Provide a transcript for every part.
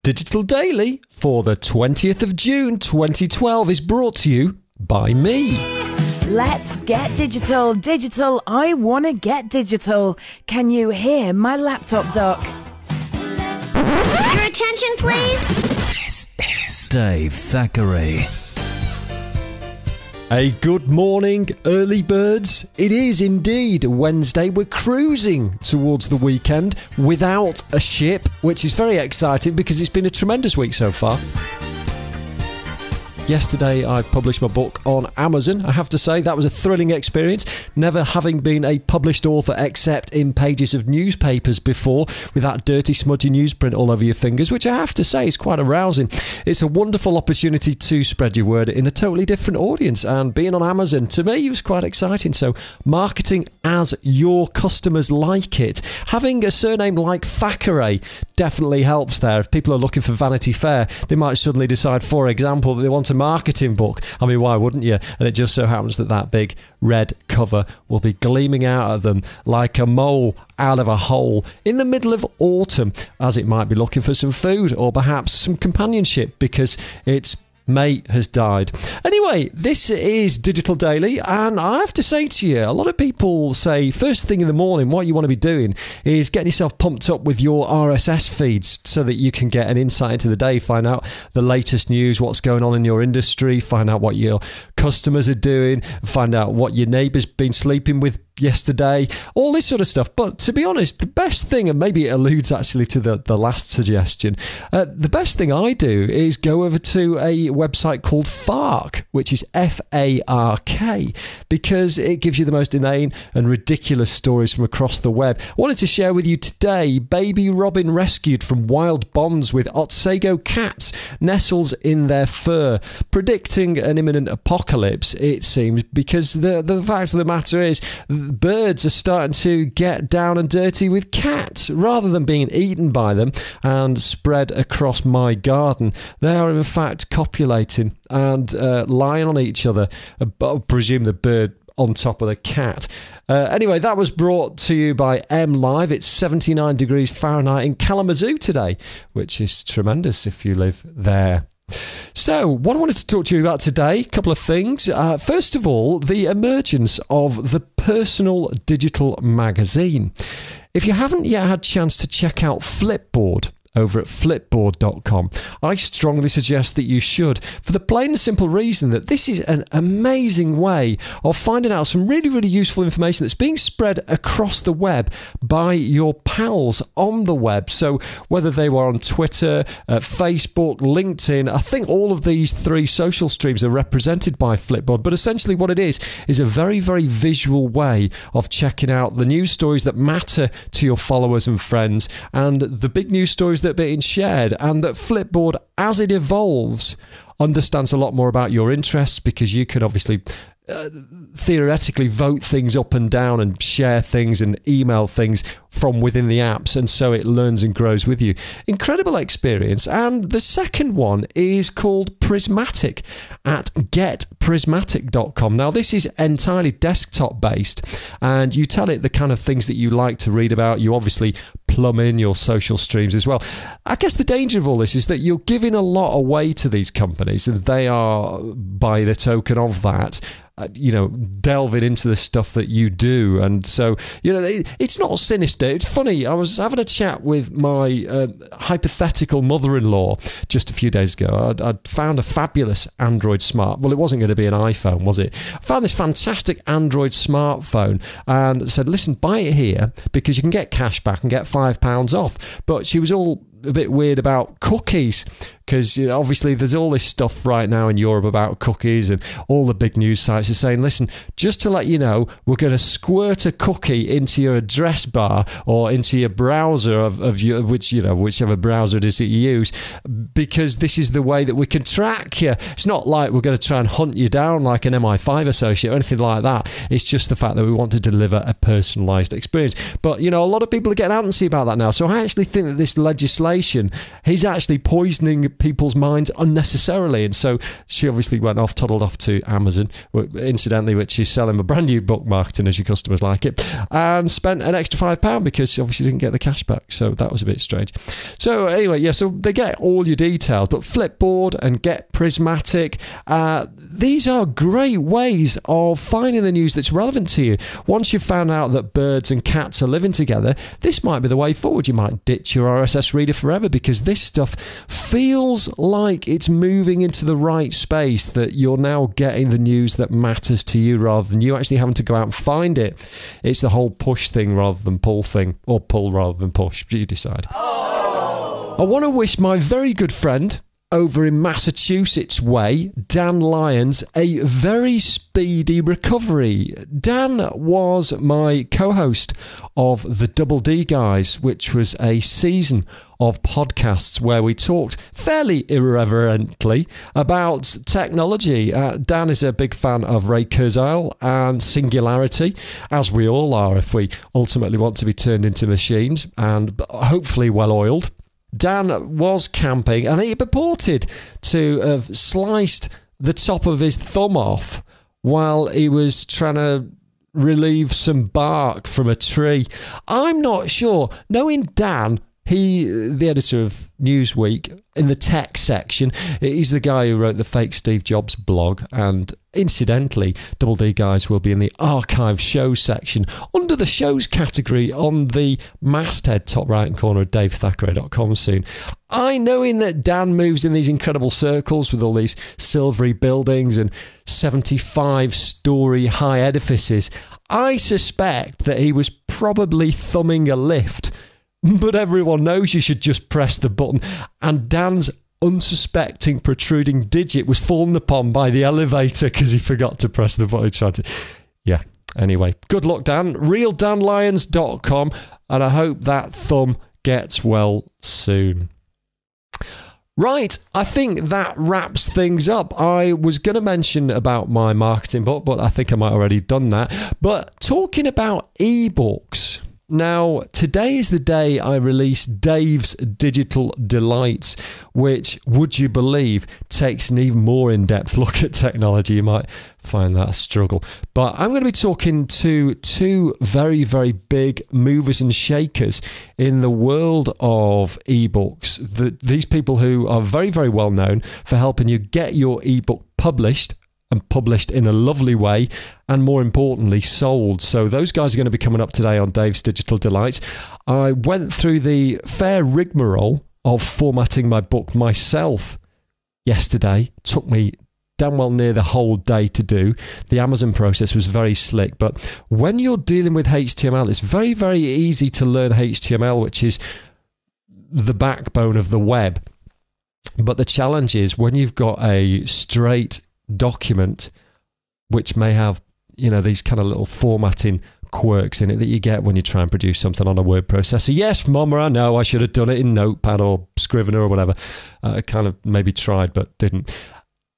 Digital Daily for the 20th of June 2012 is brought to you by me. Let's get digital. Digital, I want to get digital. Can you hear my laptop dock? Your attention, please. This is Dave Thackeray. A good morning, early birds. It is indeed Wednesday. We're cruising towards the weekend without a ship, which is very exciting because it's been a tremendous week so far. Yesterday, I published my book on Amazon. I have to say, that was a thrilling experience. Never having been a published author except in pages of newspapers before, with that dirty, smudgy newsprint all over your fingers, which I have to say is quite arousing. It's a wonderful opportunity to spread your word in a totally different audience. And being on Amazon, to me, was quite exciting. So, marketing as your customers like it. Having a surname like Thackeray definitely helps there. If people are looking for Vanity Fair, they might suddenly decide, for example, that they want a marketing book. I mean, why wouldn't you? And it just so happens that big red cover will be gleaming out of them like a mole out of a hole in the middle of autumn, as it might be looking for some food or perhaps some companionship because its mate has died. Anyway, this is Digital Daily, and I have to say to you, a lot of people say first thing in the morning what you want to be doing is getting yourself pumped up with your RSS feeds so that you can get an insight into the day, find out the latest news, what's going on in your industry, find out what your customers are doing, find out what your neighbour's been sleeping with yesterday, all this sort of stuff. But to be honest, the best thing, and maybe it alludes actually to the last suggestion, the best thing I do is go over to a website called Fark, which is F-A-R-K, because it gives you the most inane and ridiculous stories from across the web. I wanted to share with you today, baby robin rescued from wild bonds with Otsego cats, nestles in their fur, predicting an imminent apocalypse, it seems, because the fact of the matter is, birds are starting to get down and dirty with cats. Rather than being eaten by them and spread across my garden, they are in fact copulating and lying on each other. I presume the bird on top of the cat. Anyway, that was brought to you by M Live. It's 79 degrees Fahrenheit in Kalamazoo today, which is tremendous if you live there. So, what I wanted to talk to you about today, a couple of things. First of all, the emergence of the personal digital magazine. If you haven't yet had a chance to check out Flipboard over at flipboard.com, I strongly suggest that you should, for the plain and simple reason that this is an amazing way of finding out some really, really useful information that's being spread across the web by your pals on the web. So whether they were on Twitter, Facebook, LinkedIn, I think all of these three social streams are represented by Flipboard, but essentially what it is a very, very visual way of checking out the news stories that matter to your followers and friends, and the big news stories that are being shared, and that Flipboard, as it evolves, understands a lot more about your interests, because you can obviously theoretically vote things up and down and share things and email things from within the apps, and so it learns and grows with you. Incredible experience. And the second one is called Prismatic at getprismatic.com. Now, this is entirely desktop based, and you tell it the kind of things that you like to read about. You obviously plumb in your social streams as well. I guess the danger of all this is that you're giving a lot away to these companies, and they are, by the token of that, delving into the stuff that you do. And so, it's not sinister. It's funny. I was having a chat with my hypothetical mother-in-law just a few days ago. I'd found a fabulous Android well, it wasn't going to be an iPhone, was it? I found this fantastic Android smartphone and said, listen, buy it here because you can get cash back and get £5 off. But she was all a bit weird about cookies, because obviously there's all this stuff right now in Europe about cookies, and all the big news sites are saying, listen, just to let you know, we're going to squirt a cookie into your address bar or into your browser of your, whichever browser it is that you use, because this is the way that we can track you. It's not like we're going to try and hunt you down like an MI5 associate or anything like that. It's just the fact that we want to deliver a personalised experience. But a lot of people are getting antsy about that now. So I actually think that this legislation is actually poisoning people's minds unnecessarily. And so she obviously toddled off to Amazon, incidentally, which is selling a brand new book, marketing as your customers like it, and spent an extra £5 because she obviously didn't get the cash back. So that was a bit strange. So anyway, yeah, so they get all your details, but Flipboard and Get Prismatic, these are great ways of finding the news that's relevant to you. Once you've found out that birds and cats are living together, this might be the way forward. You might ditch your RSS reader forever because this stuff feels like it's moving into the right space, that you're now getting the news that matters to you rather than you actually having to go out and find it. It's the whole push thing rather than pull thing, or pull rather than push. You decide. I want to wish my very good friend over in Massachusetts way, Dan Lyons, a very speedy recovery. Dan was my co-host of the Double D Guys, which was a season of podcasts where we talked fairly irreverently about technology. Dan is a big fan of Ray Kurzweil and singularity, as we all are if we ultimately want to be turned into machines and hopefully well-oiled. Dan was camping and he purported to have sliced the top of his thumb off while he was trying to relieve some bark from a tree. I'm not sure. Knowing Dan, the editor of Newsweek, in the tech section, he's the guy who wrote the fake Steve Jobs blog, and incidentally, Double D Guys will be in the archive shows section under the shows category on the masthead top right corner of DaveThackeray.com soon. Knowing that Dan moves in these incredible circles with all these silvery buildings and 75-story high edifices, I suspect that he was probably thumbing a lift. But everyone knows you should just press the button, and Dan's unsuspecting protruding digit was fallen upon by the elevator because he forgot to press the button. Yeah, anyway, good luck, Dan. RealDanLyons.com, and I hope that thumb gets well soon. Right, I think that wraps things up. I was going to mention about my marketing book, but I think I might have already done that. But talking about ebooks... Now, today is the day I release Dave's Digital Delights, which, would you believe, takes an even more in-depth look at technology. You might find that a struggle. But I'm going to be talking to two very, very big movers and shakers in the world of ebooks. These people who are very, very well known for helping you get your ebook published, and published in a lovely way, and more importantly, sold. So those guys are going to be coming up today on Dave's Digital Delights. I went through the fair rigmarole of formatting my book myself yesterday. Took me damn well near the whole day to do. The Amazon process was very slick, but when you're dealing with HTML, it's very, very easy to learn HTML, which is the backbone of the web. But the challenge is when you've got a straight document which may have, these kind of little formatting quirks in it that you get when you try and produce something on a word processor. Yes, Mama, I know I should have done it in Notepad or Scrivener or whatever. I kind of maybe tried but didn't.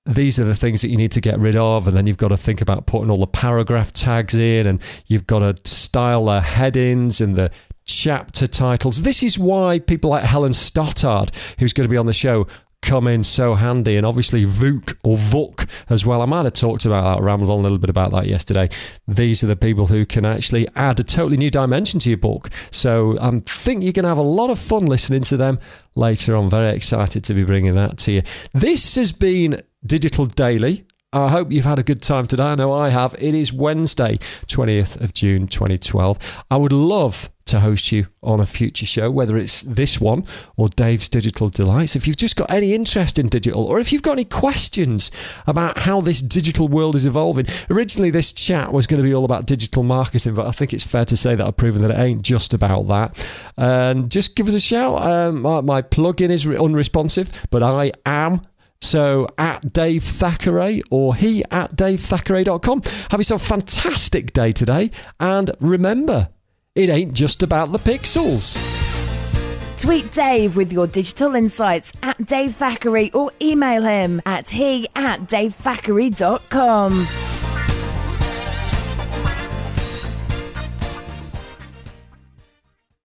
These are the things that you need to get rid of, and then you've got to think about putting all the paragraph tags in, and you've got to style the headings and the chapter titles. This is why people like Helen Stoddard, who's going to be on the show, come in so handy, and obviously Vuk as well. I might have talked about that, rambled on a little bit about that yesterday. These are the people who can actually add a totally new dimension to your book. So I think you're going to have a lot of fun listening to them later on. Very excited to be bringing that to you. This has been Digital Daily. I hope you've had a good time today. I know I have. It is Wednesday, 20th of June, 2012. I would love to host you on a future show, whether it's this one or Dave's Digital Delights. If you've just got any interest in digital, or if you've got any questions about how this digital world is evolving. Originally, this chat was going to be all about digital marketing, but I think it's fair to say that I've proven that it ain't just about that. And just give us a shout. My plugin is unresponsive, but I am. So at Dave Thackeray, or he at DaveThackeray.com. Have yourself a fantastic day today, and remember, it ain't just about the pixels. Tweet Dave with your digital insights at Dave Thackeray, or email him at he@DaveThackeray.com.